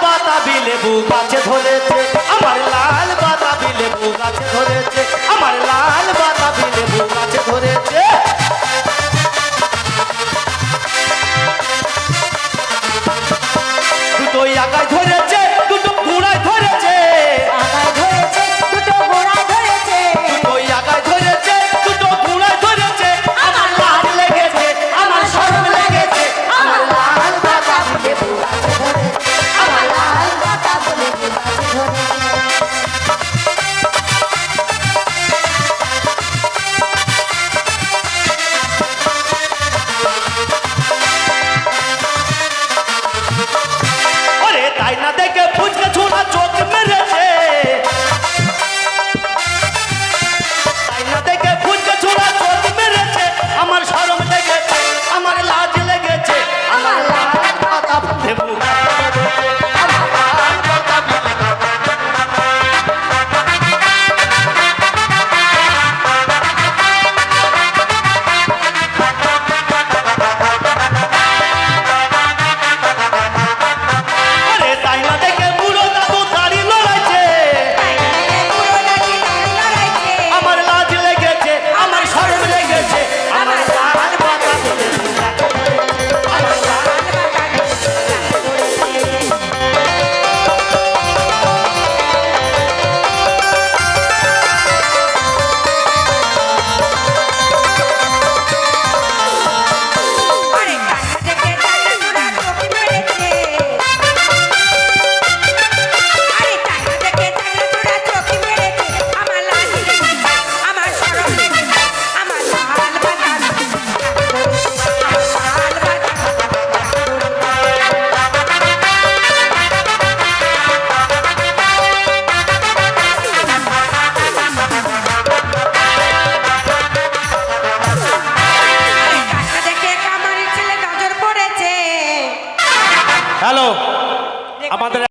বাতাবি লেবু গাছে ধরেছে, আমার লাল বাতাবি লেবু গাছে ধরেছে, আমার লাল বাতাবি লেবু গাছে ধরেছে। দুটোই আগায় ধরেছে, দুটো গোড়ায় ধরেছে, আগায় ধরেছে দুটো গোড়ায় ধরেছে, দুটোই আগায় ধরেছে, দুটো গোড়ায় ধরেছে। আমার লাল লেগেছে, আমার শরম লেগেছে, আমার লাল বাতাবি লেবু গাছে ধরেছে, আমার লাল বাতাবি লেবু গাছে ধরেছে। ওরে তাই না দেখে ফুচকা ছোড়া চোখ মেরেছে, তাই না দেখে ফুচকা ছোড়া চোখ মেরেছে। আমার শরম লেগেছে, আমার লাজ লেগেছে, আমার লাল বাতাবি লেবু গাছে ধরেছে, আমার লাল বাতাবি লেবু ওরে তাই না দেখে বুড়ো দাদু দাড়ি লড়াইছে, পুরো নাকি দাঁড় লড়াইছে, আমার লাজ লেগেছে, আমার শরম লেগেছে, আমার লাল বাতাবি লেবু গাছে ধরেছে, আমার লাল বাতাবি লেবু গাছে ধরেছে। আরে কাছে থেকে টাকা তোরা চোখ মেরেছে, আরে কাছে থেকে টাকা তোরা চোখ মেরেছে। আমার লাল লেগেছে, আমার শরম লেগেছে, আমার লাল বাতাবি লেবু গাছে ধরেছে, আমার লাল টাকা দেখে কামারি ছেলে নজর পড়েছে। হ্যালো, আমাদের